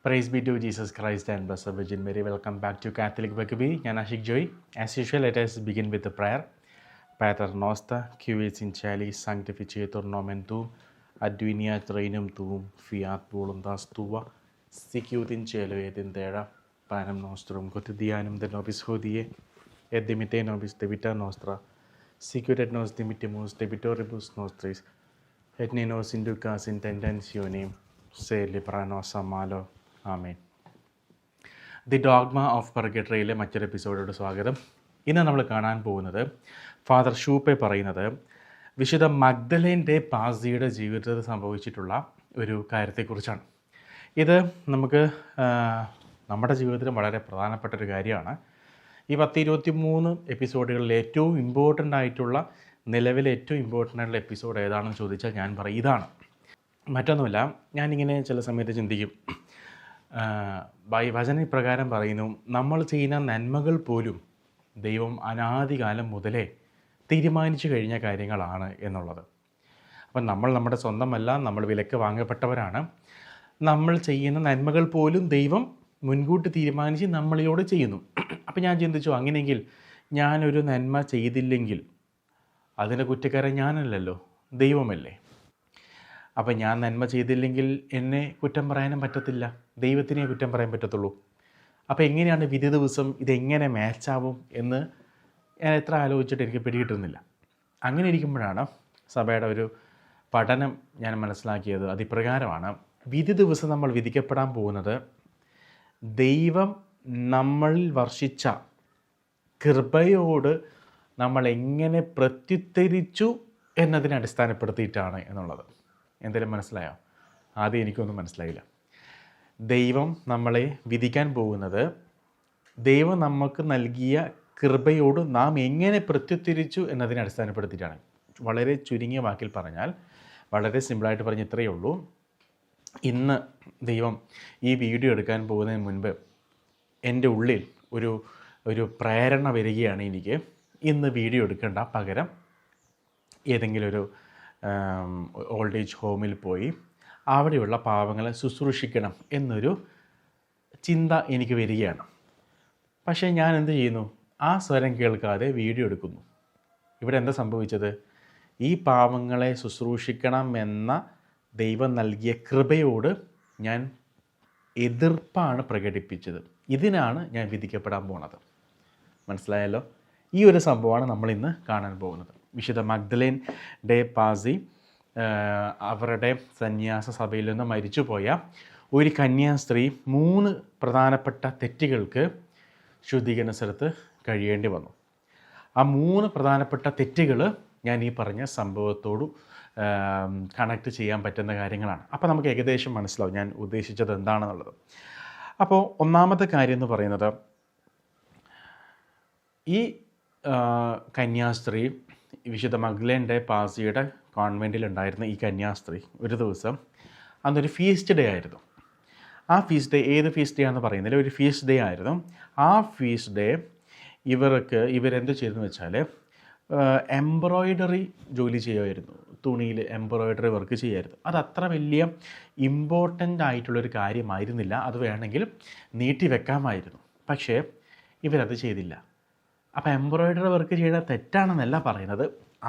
Praise be to Jesus Christ and Blessed Virgin Mary. Welcome back to Catholic Rugby. ഞാൻ Ashiq Joy. As usual, let us begin with the prayer. Pater noster, qui es in caelis, sanctificetur nomen tuum, adveniat regnum tuum, fiat voluntas tua, sicut in cielo et in terra, panem nostrum quotidianum de nobis hodie, et dimite nobis debita nostra, sicut et nos dimittimus debitoribus nostris, et ne nos inducas in tentationem, sed libera nos a malo. ആമേൻ. The dogma of പർഗട്ടറിയിലെ മറ്റൊരു എപ്പിസോഡോട് സ്വാഗതം. ഇന്ന് നമ്മൾ കാണാൻ പോകുന്നത് father ഷൂപ്പെ പറയുന്നത് വിശുദ്ധ മഗ്ദലേൻ്റെ പാസിയുടെ ജീവിതത്തിൽ സംഭവിച്ചിട്ടുള്ള ഒരു കാര്യത്തെക്കുറിച്ചാണ്. ഇത് നമുക്ക് നമ്മുടെ ജീവിതത്തിൽ വളരെ പ്രധാനപ്പെട്ട ഒരു കാര്യമാണ്. ഈ 10-23 എപ്പിസോഡുകളിൽ ഏറ്റവും ഇമ്പോർട്ടൻ്റ് ആയിട്ടുള്ള നിലവിലെ ഏറ്റവും ഇമ്പോർട്ടൻ്റ് ആയിട്ടുള്ള എപ്പിസോഡ് ഏതാണെന്ന് ചോദിച്ചാൽ ഞാൻ പറയും ഇതാണ്. മറ്റൊന്നുമില്ല, ഞാനിങ്ങനെ ചില സമയത്ത് ചിന്തിക്കും, വചന ഇപ്രകാരം പറയുന്നു, നമ്മൾ ചെയ്യുന്ന നന്മകൾ പോലും ദൈവം അനാദികാലം മുതലേ തീരുമാനിച്ചു കഴിഞ്ഞ കാര്യങ്ങളാണ് എന്നുള്ളത്. അപ്പം നമ്മൾ നമ്മുടെ സ്വന്തമല്ല, നമ്മൾ വിലക്ക് വാങ്ങപ്പെട്ടവരാണ്. നമ്മൾ ചെയ്യുന്ന നന്മകൾ പോലും ദൈവം മുൻകൂട്ടി തീരുമാനിച്ച് നമ്മളിലൂടെ ചെയ്യുന്നു. അപ്പം ഞാൻ ചിന്തിച്ചു, അങ്ങനെയെങ്കിൽ ഞാനൊരു നന്മ ചെയ്തില്ലെങ്കിൽ അതിൻ്റെ കുറ്റക്കാരൻ ഞാനല്ലല്ലോ, ദൈവമല്ലേ. അപ്പം ഞാൻ നന്മ ചെയ്തില്ലെങ്കിൽ എന്നെ കുറ്റം പറയാനും പറ്റത്തില്ല, ദൈവത്തിനെ കുറ്റം പറയാൻ പറ്റത്തുള്ളൂ. അപ്പോൾ എങ്ങനെയാണ് വിധി ദിവസം ഇതെങ്ങനെ മാച്ചാവും എന്ന് ഞാൻ എത്ര ആലോചിച്ചിട്ട് എനിക്ക് പിടികിട്ടുന്നില്ല. അങ്ങനെ ഇരിക്കുമ്പോഴാണ് സഭയുടെ ഒരു പഠനം ഞാൻ മനസ്സിലാക്കിയത്. അതിപ്രകാരമാണ്, വിധി ദിവസം നമ്മൾ വിധിക്കപ്പെടാൻ പോകുന്നത് ദൈവം നമ്മളിൽ വർഷിച്ച കൃപയോട് നമ്മൾ എങ്ങനെ പ്രത്യുത്തരിച്ചു എന്നതിനെ അടിസ്ഥാനപ്പെടുത്തിയിട്ടാണ് എന്നുള്ളത്. എന്തെങ്കിലും മനസ്സിലായോ? ആദ്യം എനിക്കൊന്നും മനസ്സിലായില്ല. ദൈവം നമ്മളെ വിധിക്കാൻ പോകുന്നത് ദൈവം നമുക്ക് നൽകിയ കൃപയോട് നാം എങ്ങനെ പ്രത്യുത്തരിച്ചു എന്നതിനെ അടിസ്ഥാനപ്പെടുത്തിയിട്ടാണ്. വളരെ ചുരുങ്ങിയ വാക്കിൽ പറഞ്ഞാൽ, വളരെ സിമ്പിളായിട്ട് പറഞ്ഞ് ഇത്രയേ ഉള്ളൂ. ഇന്ന് ദൈവം ഈ വീഡിയോ എടുക്കാൻ പോകുന്നതിന് മുൻപ് എൻ്റെ ഉള്ളിൽ ഒരു പ്രേരണ വരികയാണ്, എനിക്ക് ഇന്ന് വീഡിയോ എടുക്കേണ്ട, പകരം ഏതെങ്കിലും ഒരു ഓൾഡ് ഏജ് ഹോമിൽ പോയി അവിടെയുള്ള പാവങ്ങളെ ശുശ്രൂഷിക്കണം എന്നൊരു ചിന്ത എനിക്ക് വരികയാണ്. പക്ഷേ ഞാൻ എന്ത് ചെയ്യുന്നു? ആ സ്വരം കേൾക്കാതെ വീഡിയോ എടുക്കുന്നു. ഇവിടെ എന്താ സംഭവിച്ചത്? ഈ പാവങ്ങളെ ശുശ്രൂഷിക്കണം എന്ന ദൈവം നൽകിയ കൃപയോട് ഞാൻ എതിർപ്പാണ് പ്രകടിപ്പിച്ചത്. ഇതിനാണ് ഞാൻ വിധിക്കപ്പെടാൻ പോണത്. മനസ്സിലായല്ലോ? ഈ ഒരു സംഭവമാണ് നമ്മളിന്ന് കാണാൻ പോകുന്നത്. വിശുദ്ധ മഗ്ദലേൻ ഡേ പാസി അവരുടെ സന്യാസ സഭയിൽ നിന്ന് മരിച്ചുപോയ ഒരു കന്യാസ്ത്രീ 3 പ്രധാനപ്പെട്ട തെറ്റുകൾക്ക് ശുദ്ധീകരണ സ്ഥലത്ത് കഴിയേണ്ടി വന്നു. ആ 3 പ്രധാനപ്പെട്ട തെറ്റുകൾ ഞാൻ ഈ പറഞ്ഞ സംഭവത്തോട് കണക്ട് ചെയ്യാൻ പറ്റുന്ന കാര്യങ്ങളാണ്. അപ്പോൾ നമുക്ക് ഏകദേശം മനസ്സിലാവും ഞാൻ ഉദ്ദേശിച്ചത് എന്താണെന്നുള്ളത്. അപ്പോൾ ഒന്നാമത്തെ കാര്യം എന്ന് പറയുന്നത്, ഈ കന്യാസ്ത്രീ വിശുദ്ധ മഗ്ദലേൻ്റെ പാസിയുടെ കോൺവെൻറ്റിലുണ്ടായിരുന്ന ഈ കന്യാസ്ത്രീ ഒരു ദിവസം, അന്നൊരു ഫീസ്റ്റ് ഡേ ആയിരുന്നു. ആ ഫീസ്റ്റ് ഡേ ഏത് ഫീസ്റ്റ് ഡേ ആണെന്ന് പറയുന്നില്ല, ഒരു ഫീസ്റ്റ് ഡേ ആയിരുന്നു. ആ ഫീസ്റ്റ് ഡേ ഇവരെന്ത് ചെയ്തെന്ന് വെച്ചാൽ എംബ്രോയിഡറി ജോലി ചെയ്യുമായിരുന്നു. തുണിയിൽ എംബ്രോയിഡറി വർക്ക് ചെയ്യുമായിരുന്നു. അത് അത്ര വലിയ ഇമ്പോർട്ടൻ്റ് ആയിട്ടുള്ളൊരു കാര്യമായിരുന്നില്ല. അത് വേണമെങ്കിൽ നീട്ടി വെക്കാമായിരുന്നു. പക്ഷേ ഇവരത് ചെയ്തില്ല. അപ്പോൾ എംബ്രോയിഡറി വർക്ക് ചെയ്ത തെറ്റാണെന്നല്ല പറയുന്നത്.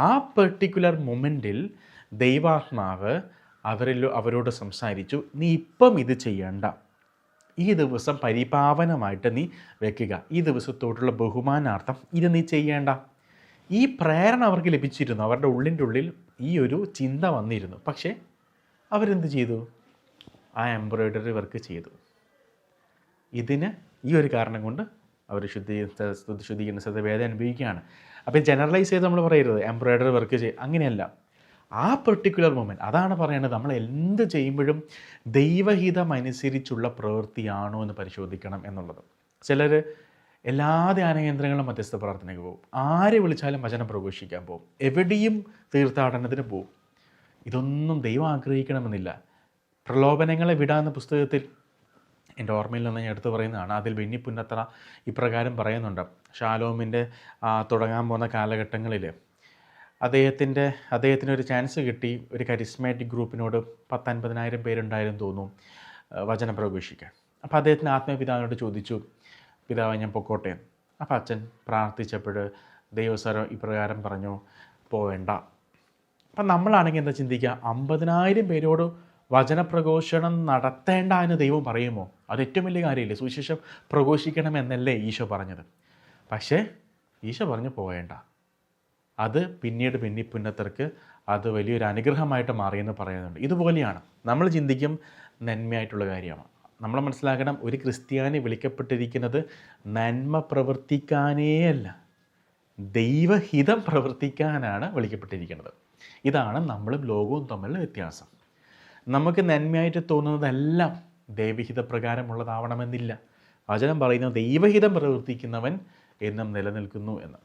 ആ പെർട്ടിക്കുലർ മൊമെൻറ്റിൽ ദൈവാത്മാവ് അവരോട് സംസാരിച്ചു, നീ ഇപ്പം ഇത് ചെയ്യണ്ട, ഈ ദിവസം പരിപാവനമായിട്ട് നീ വെക്കുക, ഈ ദിവസത്തോടുള്ള ബഹുമാനാർത്ഥം ഇത് നീ ചെയ്യേണ്ട. ഈ പ്രേരണ അവർക്ക് ലഭിച്ചിരുന്നു. അവരുടെ ഉള്ളിൻ്റെ ഉള്ളിൽ ഈ ഒരു ചിന്ത വന്നിരുന്നു. പക്ഷേ അവരെന്ത് ചെയ്തു? ആ എംബ്രോയിഡറി വർക്ക് ചെയ്തു. ഇതിന് ഈ ഒരു കാരണം കൊണ്ട് അവർ ശുദ്ധീകരണ സ്ഥലത്ത് വേദന അനുഭവിക്കുകയാണ്. അപ്പോൾ ജനറലൈസ് ചെയ്ത് നമ്മൾ പറയരുത് എംബ്രോയിഡറി വർക്ക് അങ്ങനെയല്ല. ആ പെർട്ടിക്കുലർ മൊമെൻറ്റ്, അതാണ് പറയുന്നത്. നമ്മൾ എന്ത് ചെയ്യുമ്പോഴും ദൈവഹിതം അനുസരിച്ചുള്ള പ്രവൃത്തിയാണോ എന്ന് പരിശോധിക്കണം എന്നുള്ളത്. ചിലർ എല്ലാ ധ്യാനകേന്ദ്രങ്ങളും മധ്യസ്ഥ പ്രാർത്ഥനയ്ക്ക് പോകും, ആരെ വിളിച്ചാലും വചനം പ്രഘോഷിക്കാൻ പോകും, എവിടെയും തീർത്ഥാടനത്തിന് പോകും. ഇതൊന്നും ദൈവം ആഗ്രഹിക്കണമെന്നില്ല. പ്രലോഭനങ്ങളെ വിടാവുന്ന പുസ്തകത്തിൽ എൻ്റെ ഓർമ്മയിൽ നിന്ന് ഞാൻ എടുത്തു പറയുന്നതാണ്. അതിൽ ബെന്നി പുന്നത്ര ഇപ്രകാരം പറയുന്നുണ്ട്. ഷാലോമിൻ്റെ തുടങ്ങാൻ പോകുന്ന കാലഘട്ടങ്ങളിൽ അദ്ദേഹത്തിന് ഒരു ചാൻസ് കിട്ടി. ഒരു കരിസ്മാറ്റിക് ഗ്രൂപ്പിനോട് 10,000-50,000 പേരുണ്ടായിരുന്നു തോന്നുന്നു വചനം പ്രഘോഷിക്കാൻ. അപ്പോൾ അദ്ദേഹത്തിന് ആത്മീയപിതാവിനോട് ചോദിച്ചു, പിതാവ് ഞാൻ പൊക്കോട്ടെ. അപ്പോൾ അച്ഛൻ പ്രാർത്ഥിച്ചപ്പോൾ ദൈവസ്വരം ഇപ്രകാരം പറഞ്ഞു, പോവേണ്ട. അപ്പം നമ്മളാണെങ്കിൽ എന്താ ചിന്തിക്കുക, 50,000 പേരോട് വചനപ്രഘോഷണം നടത്തേണ്ട എന്ന് ദൈവം പറയുമോ? അത് ഏറ്റവും വലിയ കാര്യമില്ലേ? സുവിശേഷം പ്രഘോഷിക്കണമെന്നല്ലേ ഈശോ പറഞ്ഞത്. പക്ഷേ ഈശോ പറഞ്ഞു പോവേണ്ട. അത് പിന്നീട് പുന്നത്തർക്ക് അത് വലിയൊരു അനുഗ്രഹമായിട്ട് മാറിയെന്ന് പറയുന്നുണ്ട്. ഇതുപോലെയാണ് നമ്മൾ ചിന്തിക്കും നന്മയായിട്ടുള്ള കാര്യമാണ്. നമ്മൾ മനസ്സിലാക്കണം, ഒരു ക്രിസ്ത്യാനി വിളിക്കപ്പെട്ടിരിക്കുന്നത് നന്മ പ്രവർത്തിക്കാനേ അല്ല, ദൈവഹിതം പ്രവർത്തിക്കാനാണ് വിളിക്കപ്പെട്ടിരിക്കുന്നത്. ഇതാണ് നമ്മളും ലോകവും തമ്മിലുള്ള വ്യത്യാസം. നമുക്ക് നന്മയായിട്ട് തോന്നുന്നതെല്ലാം ദൈവഹിത പ്രകാരമുള്ളതാവണമെന്നില്ല. വചനം പറയുന്നത് ദൈവഹിതം പ്രവർത്തിക്കുന്നവൻ എന്നും നിലനിൽക്കുന്നു എന്ന്.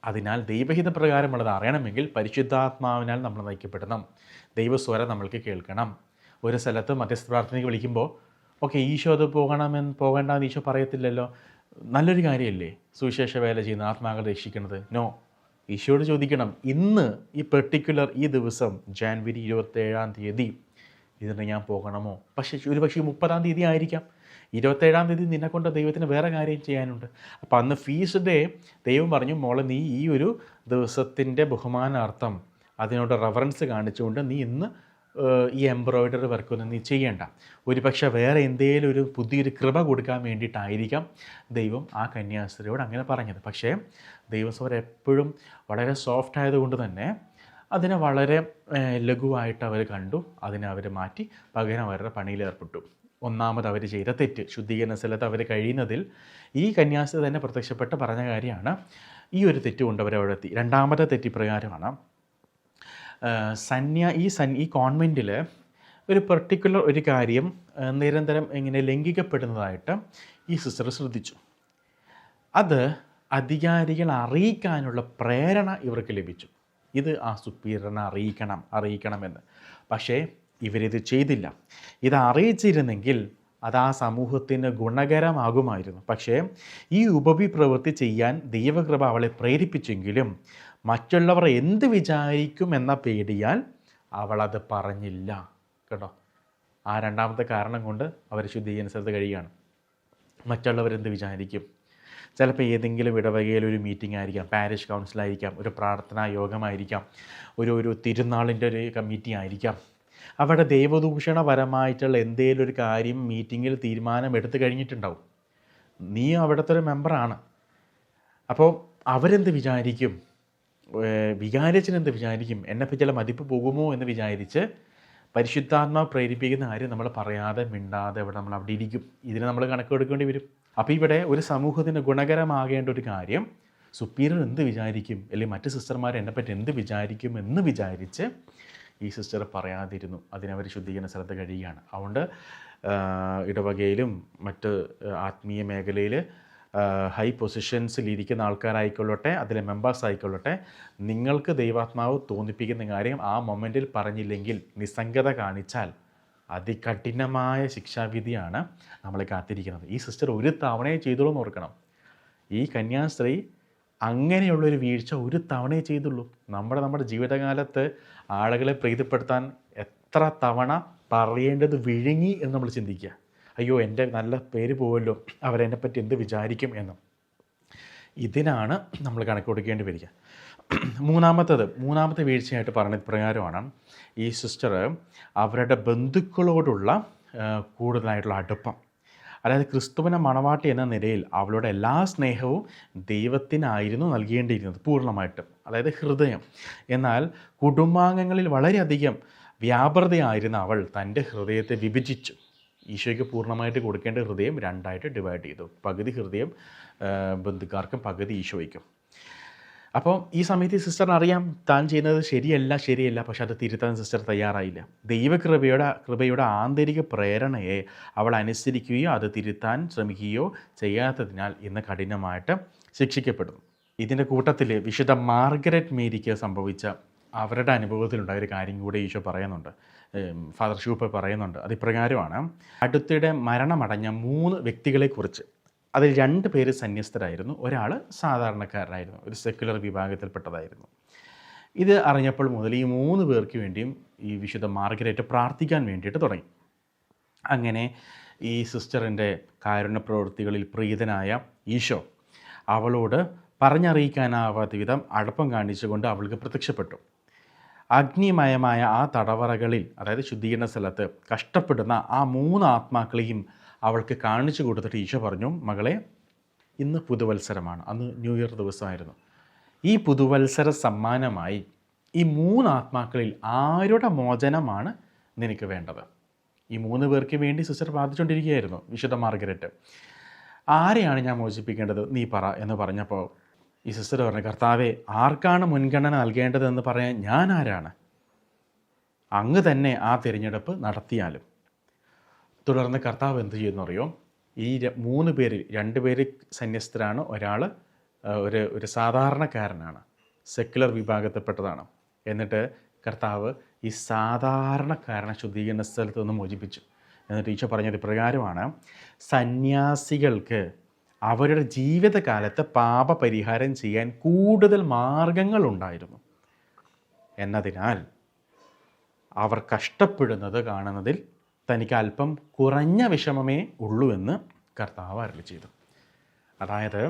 അതിനാൽ ദൈവഹിത പ്രകാരമുള്ളത് അറിയണമെങ്കിൽ പരിശുദ്ധാത്മാവിനാൽ നമ്മൾ നയിക്കപ്പെടണം. ദൈവസ്വരം നമ്മൾക്ക് കേൾക്കണം. ഒരു സ്ഥലത്ത് മധ്യസ്ഥ പ്രാർത്ഥനയ്ക്ക് വിളിക്കുമ്പോൾ ഓക്കെ, ഈശോ അത് പോകണ്ടെന്ന് ഈശോ പറയത്തില്ലല്ലോ. നല്ലൊരു കാര്യമല്ലേ സുവിശേഷ വേല ചെയ്യുന്ന ആത്മാക്കളെ രക്ഷിക്കുന്നത്? നോ. ഈശോയോട് ചോദിക്കണം, ഇന്ന് ഈ പെർട്ടിക്കുലർ ഈ ദിവസം ജാനുവരി 27-ാം തീയതി ഇതിന് ഞാൻ പോകണമോ? പക്ഷേ ഒരു 30-ാം തീയതി ആയിരിക്കാം. 27-ാം തീയതി നിന്നെക്കൊണ്ട് ദൈവത്തിന് വേറെ കാര്യം ചെയ്യാനുണ്ട്. അപ്പോൾ അന്ന് ഫീസ്റ്റ് ഡേ ദൈവം പറഞ്ഞു, മോളെ നീ ഈ ഒരു ദിവസത്തിൻ്റെ ബഹുമാനാർത്ഥം അതിനോട് റെഫറൻസ് കാണിച്ചുകൊണ്ട് നീ ഇന്ന് ഈ എംബ്രോയ്ഡറി വർക്കൊന്നും നീ ചെയ്യേണ്ട. ഒരുപക്ഷെ വേറെ എന്തെങ്കിലും ഒരു പുതിയൊരു കൃപ കൊടുക്കാൻ വേണ്ടിയിട്ടായിരിക്കാം ദൈവം ആ കന്യാസ്ത്രീയോട് അങ്ങനെ പറഞ്ഞത്. പക്ഷേ ദൈവസ്വരം എപ്പോഴും വളരെ സോഫ്റ്റ് ആയതുകൊണ്ട് തന്നെ അതിനെ വളരെ ലഘുവായിട്ട് അവർ കണ്ടു. അതിനെ അവർ മാറ്റി പകരം അവരുടെ പണിയിലേർപ്പെട്ടു. ഒന്നാമത് അവർ ചെയ്ത തെറ്റ്, ശുദ്ധീകരണ സ്ഥലത്ത് അവർ കഴിയുന്നതിൽ ഈ കന്യാസ്ത്രീ തന്നെ പ്രത്യക്ഷപ്പെട്ട് പറഞ്ഞ കാര്യമാണ്. ഈ ഒരു തെറ്റ് കൊണ്ട് അവരവിടെ എത്തി. രണ്ടാമത്തെ തെറ്റിപ്രകാരമാണ് ഈ കോൺവെൻറ്റിൽ ഒരു പെർട്ടിക്കുലർ ഒരു കാര്യം നിരന്തരം ഇങ്ങനെ ലംഘിക്കപ്പെടുന്നതായിട്ട് ഈ സിസ്റ്റർ ശ്രദ്ധിച്ചു. അത് അധികാരികൾ അറിയിക്കാനുള്ള പ്രേരണ ഇവർക്ക് ലഭിച്ചു. ഇത് ആ സുപ്പീരിയറിനെ അറിയിക്കണമെന്ന്. പക്ഷേ ഇവരിത് ചെയ്തില്ല. ഇത് അറിയിച്ചിരുന്നെങ്കിൽ അത് ആ സമൂഹത്തിന് ഗുണകരമാകുമായിരുന്നു. പക്ഷേ ഈ പ്രവൃത്തി ചെയ്യാൻ ദൈവകൃപ അവളെ പ്രേരിപ്പിച്ചെങ്കിലും മറ്റുള്ളവർ എന്ത് വിചാരിക്കും എന്ന പേടിയാൽ അവളത് പറഞ്ഞില്ല. കേട്ടോ, ആ രണ്ടാമത്തെ കാരണം കൊണ്ട് അവർ ശുദ്ധീകരണ സ്ഥലത്ത് കഴിയുകയാണ്. മറ്റുള്ളവരെന്ത് വിചാരിക്കും? ചിലപ്പോൾ ഏതെങ്കിലും ഇടവകയിൽ ഒരു മീറ്റിംഗ് ആയിരിക്കാം, പാരിഷ് കൗൺസിലായിരിക്കാം, ഒരു പ്രാർത്ഥനാ യോഗമായിരിക്കാം, ഒരു തിരുനാളിൻ്റെ ഒരു കമ്മിറ്റി ആയിരിക്കാം. അവിടെ ദൈവദൂഷണപരമായിട്ടുള്ള എന്തെങ്കിലും ഒരു കാര്യം മീറ്റിങ്ങിൽ തീരുമാനം എടുത്തു കഴിഞ്ഞിട്ടുണ്ടാവും. നീ അവിടുത്തെ ഒരു മെമ്പറാണ്. അപ്പോൾ അവരെന്ത് വിചാരിക്കും? വികാരിച്ചനെന്ത് വിചാരിക്കും? എന്നെപ്പറ്റി ചില മതിപ്പ് പോകുമോ എന്ന് വിചാരിച്ച് പരിശുദ്ധാത്മാവ് പ്രേരിപ്പിക്കുന്ന കാര്യം നമ്മൾ പറയാതെ മിണ്ടാതെ നമ്മൾ അവിടെ ഇരിക്കും. ഇതിന് നമ്മൾ കണക്കെടുക്കേണ്ടി വരും. അപ്പോൾ ഇവിടെ ഒരു സമൂഹത്തിന് ഗുണകരമാകേണ്ട ഒരു കാര്യം സുപ്പീരിയർ എന്ത് വിചാരിക്കും, അല്ലെങ്കിൽ മറ്റ് സിസ്റ്റർമാർ എന്നെപ്പറ്റി എന്ത് വിചാരിക്കും എന്ന് വിചാരിച്ച് ഈ സിസ്റ്റർ പറയാതിരുന്നു. അതിനവർ ശുദ്ധീകരണ സ്ഥലത്ത് കഴിയുകയാണ്. അതുകൊണ്ട് ഇടവകയിലും മറ്റ് ആത്മീയ മേഖലയിൽ ഹൈ പൊസിഷൻസിലിരിക്കുന്ന ആൾക്കാരായിക്കൊള്ളട്ടെ, അതിലെ മെമ്പേഴ്സ് ആയിക്കൊള്ളട്ടെ, നിങ്ങൾക്ക് ദൈവാത്മാവ് തോന്നിപ്പിക്കുന്ന കാര്യം ആ മൊമെൻറ്റിൽ പറഞ്ഞില്ലെങ്കിൽ, നിസ്സംഗത കാണിച്ചാൽ അതികഠിനമായ ശിക്ഷാവിധിയാണ് നമ്മളെ കാത്തിരിക്കുന്നത്. ഈ സിസ്റ്റർ ഒരു തവണയെ ചെയ്തോളൂ എന്ന് ഓർക്കണം. ഈ കന്യാസ്ത്രീ അങ്ങനെയുള്ളൊരു വീഴ്ച ഒരു തവണയെ ചെയ്തുള്ളൂ. നമ്മുടെ ജീവിതകാലത്ത് ആളുകളെ പ്രീതിപ്പെടുത്താൻ എത്ര തവണ പറയേണ്ടത് വിഴുങ്ങി എന്ന് നമ്മൾ ചിന്തിക്കുക. അയ്യോ, എൻ്റെ നല്ല പേര് പോവല്ലോ, അവരെന്നെപ്പറ്റി എന്ത് വിചാരിക്കും എന്ന്. ഇതിനാണ് നമ്മൾ കണക്ക് കൊടുക്കേണ്ടി വരിക. മൂന്നാമത്തെ വീഴ്ചയായിട്ട് പറഞ്ഞ പ്രകാരമാണ് ഈ സിസ്റ്റർ അവരുടെ ബന്ധുക്കളോടുള്ള കൂടുതലായിട്ടുള്ള അടുപ്പം. അതായത് ക്രിസ്തുവിനെ മണവാട്ടി എന്ന നിലയിൽ അവളുടെ എല്ലാ സ്നേഹവും ദൈവത്തിനായിരുന്നു നൽകേണ്ടിയിരുന്നത് പൂർണ്ണമായിട്ടും, അതായത് ഹൃദയം. എന്നാൽ കുടുംബാംഗങ്ങളിൽ വളരെയധികം വ്യാപൃതയായിരുന്ന അവൾ തൻ്റെ ഹൃദയത്തെ വിഭജിച്ചു. ഈശോയ്ക്ക് പൂർണ്ണമായിട്ട് കൊടുക്കേണ്ട ഹൃദയം രണ്ടായിട്ട് ഡിവൈഡ് ചെയ്തു. പകുതി ഹൃദയം ബന്ധുക്കാർക്കും പകുതി ഈശോയ്ക്കും. അപ്പോൾ ഈ സമയത്ത് സിസ്റ്ററിന് അറിയാം താൻ ചെയ്യുന്നത് ശരിയല്ല, പക്ഷെ അത് തിരുത്താൻ സിസ്റ്റർ തയ്യാറായില്ല. കൃപയുടെ ആന്തരിക പ്രേരണയെ അവൾ അനുസരിക്കുകയോ അത് തിരുത്താൻ ശ്രമിക്കുകയോ ചെയ്യാത്തതിനാൽ ഇന്ന് കഠിനമായിട്ട് ശിക്ഷിക്കപ്പെടുന്നു. ഇതിൻ്റെ കൂട്ടത്തിൽ വിശുദ്ധ മാർഗരറ്റ് മേരിക്ക് സംഭവിച്ച അവരുടെ അനുഭവത്തിലുണ്ടായ ഒരു കാര്യം കൂടെ ഈശോ പറയുന്നുണ്ട്, ഫാദർ ഷൂപ്പർ പറയുന്നുണ്ട്. അതിപ്രകാരമാണ്, അടുത്തിടെ മരണമടഞ്ഞ 3 വ്യക്തികളെക്കുറിച്ച്. അതിൽ 2 പേര് സന്യസ്തരായിരുന്നു, ഒരാൾ സാധാരണക്കാരനായിരുന്നു, ഒരു സെക്യുലർ വിഭാഗത്തിൽപ്പെട്ടതായിരുന്നു. ഇത് അറിഞ്ഞപ്പോൾ മുതൽ ഈ 3 പേർക്ക് വേണ്ടിയും ഈ വിശുദ്ധ മാർഗരറ്റ് പ്രാർത്ഥിക്കാൻ വേണ്ടിയിട്ട് തുടങ്ങി. അങ്ങനെ ഈ സിസ്റ്ററിൻ്റെ കാരുണ്യ പ്രവൃത്തികളിൽ പ്രീതനായ ഈശോ അവളോട് പറഞ്ഞറിയിക്കാനാവാത്ത വിധം അടുപ്പം കാണിച്ചുകൊണ്ട് അവൾക്ക് പ്രത്യക്ഷപ്പെട്ടു. അഗ്നിമയമായ ആ തടവറകളിൽ, അതായത് ശുദ്ധീകരണ സ്ഥലത്ത് കഷ്ടപ്പെടുന്ന ആ 3 ആത്മാക്കളെയും അവൾക്ക് കാണിച്ചു കൊടുത്തിട്ട് ഈശോ പറഞ്ഞു, മകളെ, ഇന്ന് പുതുവത്സരമാണ്. അന്ന് ന്യൂ ഇയർ ദിവസമായിരുന്നു. ഈ പുതുവത്സര സമ്മാനമായി ഈ 3 ആത്മാക്കളിൽ ആരുടെ മോചനമാണ് നിനക്ക് വേണ്ടത്? ഈ 3 പേർക്ക് വേണ്ടി സിസ്റ്റർ പ്രാർത്ഥിച്ചുകൊണ്ടിരിക്കുകയായിരുന്നു, വിശുദ്ധ മാർഗരറ്റ്. ആരെയാണ് ഞാൻ മോചിപ്പിക്കേണ്ടത്, നീ പറ എന്ന് പറഞ്ഞപ്പോൾ ഈ സിസ്റ്റർ പറഞ്ഞു, കർത്താവെ, ആർക്കാണ് മുൻഗണന നൽകേണ്ടതെന്ന് പറയാൻ ഞാൻ ആരാണ്? അങ്ങ് തന്നെ ആ തിരഞ്ഞെടുപ്പ് നടത്തിയാലും. തുടർന്ന് കർത്താവ് എന്ത് ചെയ്യുന്നറിയോ? ഈ 3 പേരിൽ 2 പേര് സന്യസ്തരാണ്, ഒരാൾ ഒരു സാധാരണക്കാരനാണ്, സെക്യുലർ വിഭാഗത്തിൽപ്പെട്ടതാണ്. എന്നിട്ട് കർത്താവ് ഈ സാധാരണക്കാരനെ ശുദ്ധീകരണ സ്ഥലത്ത് നിന്ന് മോചിപ്പിച്ചു. എന്നിട്ട് ഈശോ പറഞ്ഞത് പ്രകാരമാണ്, സന്യാസികൾക്ക് അവരുടെ ജീവിതകാലത്ത് പാപപരിഹാരം ചെയ്യാൻ കൂടുതൽ മാർഗങ്ങളുണ്ടായിരുന്നു എന്നതിനാൽ അവർ കഷ്ടപ്പെടുന്നത് കാണുന്നതിൽ തനിക്ക് അല്പം കുറഞ്ഞ വിഷമമേ ഉള്ളൂ എന്ന് കർത്താവ് അരുളി ചെയ്തു. അതായത്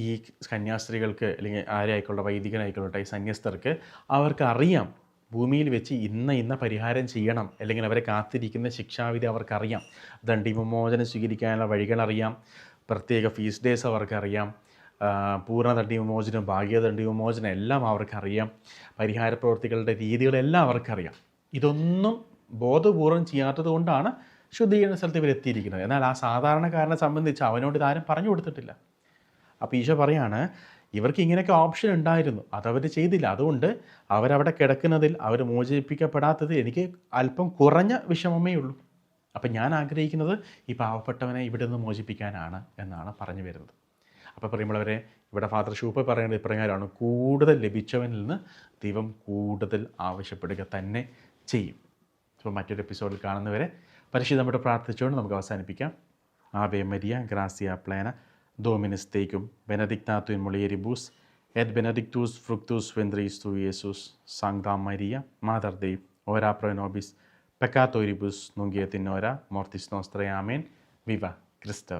ഈ കന്യാസ്ത്രീകൾക്ക്, അല്ലെങ്കിൽ ആരായിക്കൊള്ളട്ടെ, വൈദികനായിക്കൊള്ളട്ടെ, ഈ സന്യസ്തർക്ക് അവർക്ക് അറിയാം ഭൂമിയിൽ വെച്ച് ഇന്ന പരിഹാരം ചെയ്യണം, അല്ലെങ്കിൽ അവരെ കാത്തിരിക്കുന്ന ശിക്ഷാവിധി അവർക്കറിയാം. ദണ്ഡിവിമോചനം സ്വീകരിക്കാനുള്ള വഴികളറിയാം, പ്രത്യേക ഫീസ്റ്റ് ഡേയ്സ് അവർക്കറിയാം, പൂർണ്ണ ദണ്ഡിവിമോചനം, ഭാഗ്യ ദണ്ഡിവിമോചനം എല്ലാം അവർക്കറിയാം, പരിഹാര പ്രവൃത്തികളുടെ രീതികളെല്ലാം അവർക്കറിയാം. ഇതൊന്നും ബോധപൂർവം ചെയ്യാത്തത് കൊണ്ടാണ് ശുദ്ധീകരണ സ്ഥലത്ത് ഇവരെത്തിയിരിക്കുന്നത്. എന്നാൽ ആ സാധാരണക്കാരനെ സംബന്ധിച്ച് അവനോട് ഇതാരും പറഞ്ഞു കൊടുത്തിട്ടില്ല. അപ്പോൾ ഈശോ പറയാണ്, ഇവർക്ക് ഇങ്ങനെയൊക്കെ ഓപ്ഷൻ ഉണ്ടായിരുന്നു, അതവർ ചെയ്തില്ല. അതുകൊണ്ട് അവരവിടെ കിടക്കുന്നതിൽ, അവർ മോചിപ്പിക്കപ്പെടാത്തത് എനിക്ക് അല്പം കുറഞ്ഞ വിഷമമേ ഉള്ളൂ. അപ്പം ഞാൻ ആഗ്രഹിക്കുന്നത് ഈ പാവപ്പെട്ടവനെ ഇവിടെ നിന്ന് മോചിപ്പിക്കാനാണ് എന്നാണ് പറഞ്ഞു വരുന്നത്. അപ്പോൾ പറയുമ്പോഴവരെ ഇവിടെ ഫാദർ ഷൂപ്പ പറയുന്നത് ഇപ്രകാരമാണ്, കൂടുതൽ ലഭിച്ചവനിൽ നിന്ന് ദൈവം കൂടുതൽ ആവശ്യപ്പെടുക തന്നെ ചെയ്യും. അപ്പോൾ മറ്റൊരു എപ്പിസോഡിൽ കാണുന്നവരെ പരിശുദ്ധമായിട്ട് പ്രാർത്ഥിച്ചുകൊണ്ട് നമുക്ക് അവസാനിപ്പിക്കാം. ആവേ മരിയ ഗ്രാസിയ പ്ലേന Dominus tecum, benedicta tu in mulieribus, et benedictus fructus ventris tui, Iesus. Sancta Maria, Mater Dei, ora pro nobis peccatoribus, nunc et in hora mortis nostrae. Amen. Viva Christe.